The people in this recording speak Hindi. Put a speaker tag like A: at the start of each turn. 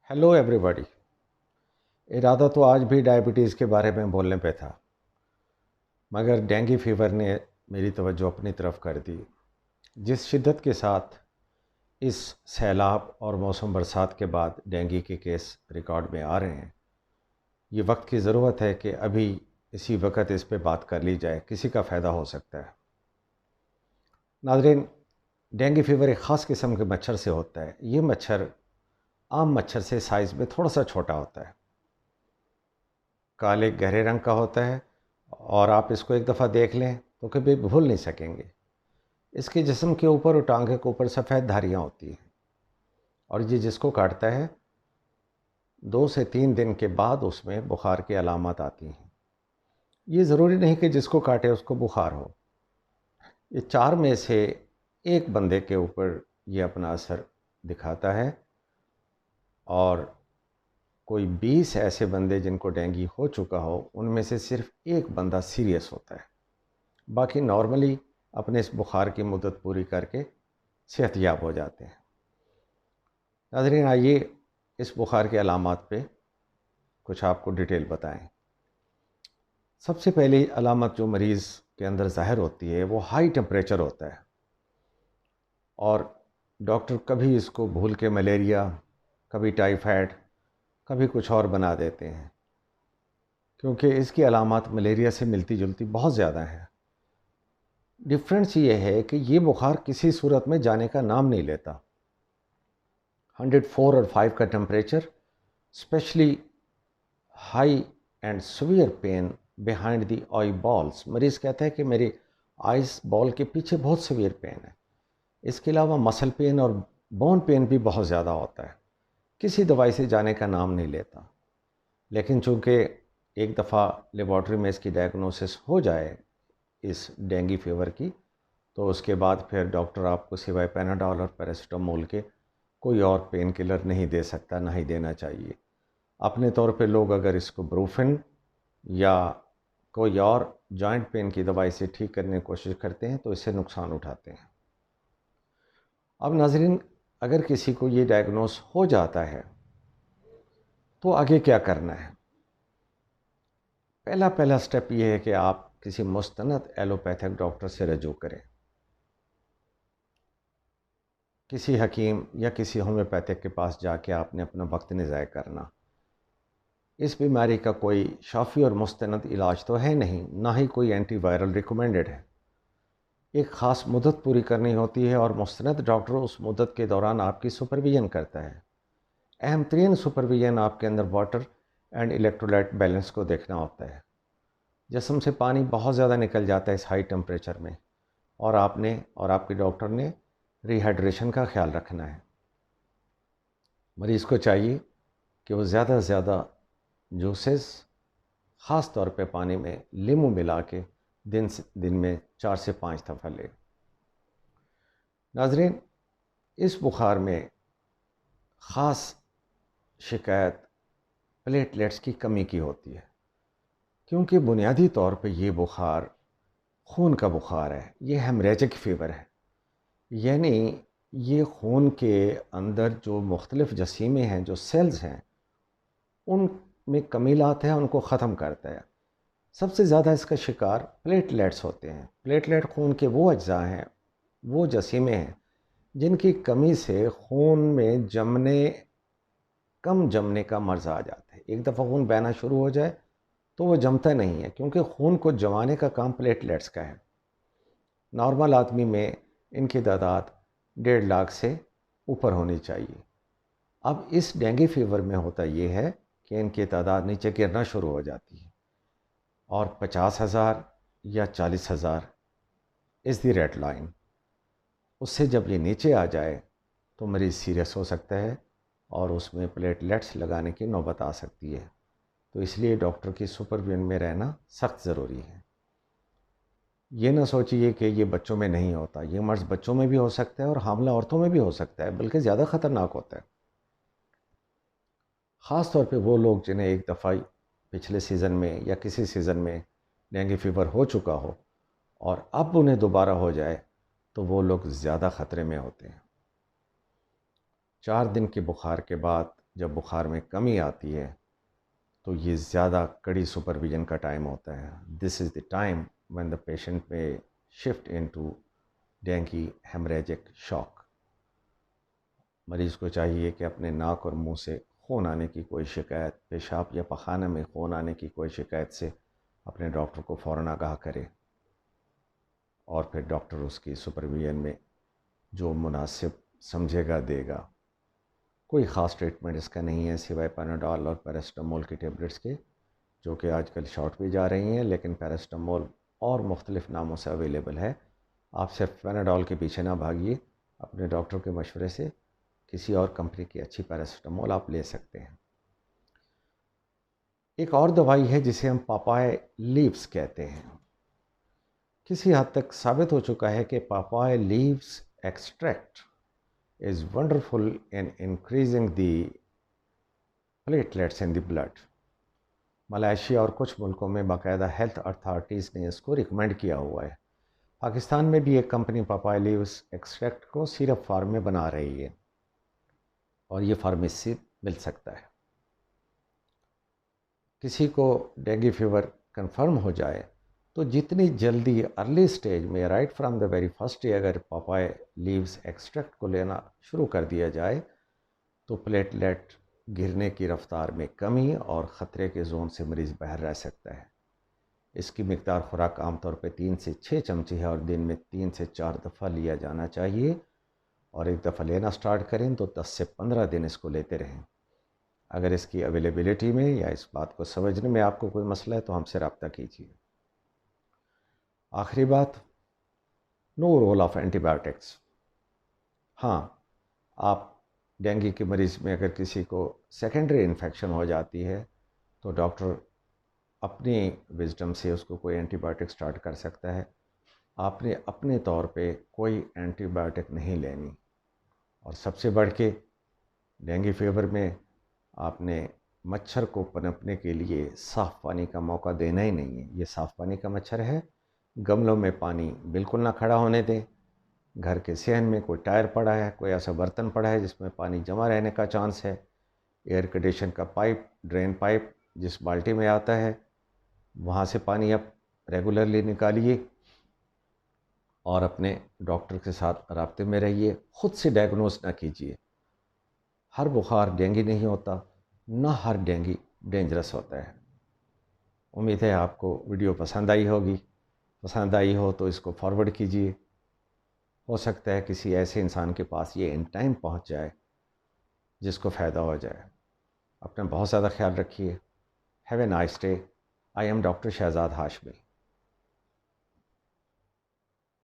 A: Hello everybody. इरादा तो आज भी डायबिटीज़ के बारे में बोलने पे था, मगर डेंगू फीवर ने मेरी तवज्जो अपनी तरफ कर दी। जिस शिद्दत के साथ इस सैलाब और मौसम बरसात के बाद डेंगू के केस रिकॉर्ड में आ रहे हैं, ये वक्त की ज़रूरत है कि अभी इसी वक्त इस पे बात कर ली जाए, किसी का फ़ायदा हो सकता है। नाज़रीन, डेंगू फीवर एक ख़ास किस्म के मच्छर से होता है। ये मच्छर आम मच्छर से साइज़ में थोड़ा सा छोटा होता है, काले गहरे रंग का होता है और आप इसको एक दफ़ा देख लें तो कभी भूल नहीं सकेंगे। इसके जिस्म के ऊपर और टांगे के ऊपर सफ़ेद धारियाँ होती हैं और ये जिसको काटता है 2 से 3 दिन के बाद उसमें बुखार की अलामत आती हैं। ये ज़रूरी नहीं कि जिसको काटे उसको बुखार हो। ये 4 में से एक बंदे के ऊपर ये अपना असर दिखाता है और कोई 20 ऐसे बंदे जिनको डेंगू हो चुका हो, उनमें से सिर्फ एक बंदा सीरियस होता है। बाकी नॉर्मली अपने इस बुखार की मुद्दत पूरी करके सेहतयाब हो जाते हैं। नाज़रीन, आइए इस बुखार की अलामात पे कुछ आपको डिटेल बताएं। सबसे पहली अलामत जो मरीज़ के अंदर ज़ाहिर होती है वो हाई टेम्परेचर होता है और डॉक्टर कभी इसको भूल के मलेरिया, कभी टाइफाइड, कभी कुछ और बना देते हैं, क्योंकि इसकी अलामत मलेरिया से मिलती जुलती बहुत ज़्यादा हैं। डिफरेंस ये है कि ये बुखार किसी सूरत में जाने का नाम नहीं लेता। 104 और 5 का temperature, specially high and severe pain behind the I balls. मरीज़ कहता है कि मेरी आइस बॉल के पीछे बहुत सीवियर पेन है। इसके अलावा मसल पेन और बोन पेन भी बहुत ज़्यादा होता है। किसी दवाई से जाने का नाम नहीं लेता, लेकिन चूँकि एक दफ़ा लेबॉर्ट्री में इसकी डायग्नोसिस हो जाए इस डेंगू फीवर की, तो उसके बाद फिर डॉक्टर आपको सिवाय पैनाडॉल और पैरासिटामोल के कोई और पेन किलर नहीं दे सकता, ना ही देना चाहिए। अपने तौर पे लोग अगर इसको ब्रूफिन या कोई और जॉइंट पेन की दवाई से ठीक करने की कोशिश करते हैं तो इससे नुकसान उठाते हैं। अब नाज़रीन, अगर किसी को ये डायग्नोस हो जाता है तो आगे क्या करना है? पहला पहला स्टेप ये है कि आप किसी मुस्तनद एलोपैथिक डॉक्टर से रजू करें। किसी हकीम या किसी होम्योपैथिक के पास जाके आपने अपना वक्त नहीं ज़ाया करना। इस बीमारी का कोई शाफ़ी और मुस्तनद इलाज तो है नहीं, ना ही कोई एंटीवायरल रिकमेंडेड है। एक ख़ास मुद्दत पूरी करनी होती है और मुस्तनद डॉक्टर उस मुद्दत के दौरान आपकी सुपरविज़न करता है। अहम तरीन सुपरविज़न आपके अंदर वाटर एंड इलेक्ट्रोलाइट बैलेंस को देखना होता है। जिस्म से पानी बहुत ज़्यादा निकल जाता है इस हाई टेम्परेचर में और आपने और आपके डॉक्टर ने रिहाइड्रेशन का ख्याल रखना है। मरीज़ को चाहिए कि वो ज़्यादा से ज़्यादा जूसेस, ख़ास तौर पे पानी में नींबू मिला के दिन में 4 से 5 दफ़ा ले। नाज़रीन, इस बुखार में ख़ास शिकायत प्लेटलेट्स की कमी की होती है, क्योंकि बुनियादी तौर पे ये बुखार खून का बुखार है। ये हेमरेजिक फ़ीवर है, यानी ये खून के अंदर जो मुख्तलिफ़ जसीमें हैं, जो सेल्स हैं, उनमें कमी लाता है, उनको ख़त्म करता है। सबसे ज़्यादा इसका शिकार प्लेटलेट्स होते हैं। प्लेटलेट खून के वो अज्जा हैं, वो जसीमें हैं जिनकी कमी से खून में कम जमने का मर्ज़ आ जाता है। एक दफ़ा खून बहना शुरू हो जाए तो वो जमता नहीं है, क्योंकि खून को जमाने का काम प्लेटलेट्स का है। नॉर्मल आदमी में इनकी तादाद 1.5 लाख से ऊपर होनी चाहिए। अब इस डेंगू फीवर में होता ये है कि इनकी तादाद नीचे गिरना शुरू हो जाती है और 50,000 या 40,000 इज़ द रेड लाइन। उससे जब ये नीचे आ जाए तो मरीज़ सीरियस हो सकता है और उसमें प्लेटलेट्स लगाने की नौबत आ सकती है। तो इसलिए डॉक्टर की सुपरविजन में रहना सख्त ज़रूरी है। ये ना सोचिए कि ये बच्चों में नहीं होता। ये मर्ज़ बच्चों में भी हो सकता है और हामिला औरतों में भी हो सकता है, बल्कि ज़्यादा ख़तरनाक होता है। ख़ास तौर पे वो लोग जिन्हें एक दफ़ा पिछले सीज़न में या किसी सीज़न में डेंगू फीवर हो चुका हो और अब उन्हें दोबारा हो जाए, तो वो लोग ज़्यादा ख़तरे में होते हैं। 4 दिन के बुखार के बाद जब बुखार में कमी आती है तो ये ज़्यादा कड़ी सुपरविज़न का टाइम होता है। This is the time when the patient may shift into dengue haemorrhagic shock. मरीज़ को चाहिए कि अपने नाक और मुंह से खून आने की कोई शिकायत, पेशाब या पखाना में खून आने की कोई शिकायत से अपने डॉक्टर को फ़ौरन आगाह करे और फिर डॉक्टर उसकी सुपरविज़न में जो मुनासिब समझेगा देगा। कोई ख़ास ट्रीटमेंट इसका नहीं है सिवाय पैनाडोल और पैरासिटामोल की टेबलेट्स के, जो कि आजकल शॉर्ट भी जा रही हैं, लेकिन पैरासिटामोल और मुख्तलिफ़ नामों से अवेलेबल है। आप सिर्फ पैनाडोल के पीछे ना भागिए, अपने डॉक्टर के मशवरे से किसी और कंपनी की अच्छी पैरासिटामोल आप ले सकते हैं। एक और दवाई है जिसे हम पापाय लीव्स कहते हैं। किसी हद तक साबित हो चुका है कि papaya leaves extract is wonderful in increasing the platelets in the blood। Malaysia और कुछ मुल्कों में बाकायदा हेल्थ अथॉरिटीज़ ने इसको रिकमेंड किया हुआ है। पाकिस्तान में भी एक कंपनी पापाय लीव्स एक्सट्रैक्ट को सिरप फार्म में बना रही है और ये फार्मेसी से मिल सकता है। किसी को डेंगू फीवर कंफर्म हो जाए तो जितनी जल्दी अर्ली स्टेज में right from the very first day अगर पापाय लीव्स एक्सट्रैक्ट को लेना शुरू कर दिया जाए तो प्लेटलेट गिरने की रफ्तार में कमी और ख़तरे के जोन से मरीज़ बाहर रह सकता है। इसकी मिकदार खुराक आमतौर पर 3 से 6 चमचे है और दिन में 3 से 4 दफ़ा लिया जाना चाहिए, और एक दफ़ा लेना स्टार्ट करें तो 10 से 15 दिन इसको लेते रहें। अगर इसकी अवेलेबिलिटी में या इस बात को समझने में आपको कोई मसला है तो हमसे रब्ता कीजिए। आखिरी बात, नो रोल ऑफ एंटीबायोटिक्स। हाँ, आप डेंगू के मरीज़ में अगर किसी को सेकेंडरी इन्फेक्शन हो जाती है तो डॉक्टर अपनी विजडम से उसको कोई एंटीबायोटिक स्टार्ट कर सकता है। आपने अपने तौर पे कोई एंटीबायोटिक नहीं लेनी। और सबसे बढ़ के डेंगू फीवर में आपने मच्छर को पनपने के लिए साफ़ पानी का मौका देना ही नहीं है। ये साफ़ पानी का मच्छर है। गमलों में पानी बिल्कुल ना खड़ा होने दें। घर के सहन में कोई टायर पड़ा है, कोई ऐसा बर्तन पड़ा है जिसमें पानी जमा रहने का चांस है, एयर कंडीशन का पाइप, ड्रेन पाइप जिस बाल्टी में आता है वहाँ से पानी आप रेगुलरली निकालिए और अपने डॉक्टर के साथ राब्ते में रहिए। ख़ुद से डायग्नोस ना कीजिए। हर बुखार डेंगू नहीं होता, ना हर डेंगू डेंजरस होता है। उम्मीद है आपको वीडियो पसंद आई होगी। पसंद आई हो तो इसको फॉरवर्ड कीजिए। हो सकता है किसी ऐसे इंसान के पास ये इन टाइम पहुंच जाए जिसको फ़ायदा हो जाए। अपना बहुत ज़्यादा ख्याल रखिए। Have a nice day. I am doctor Shahzad Hashmi.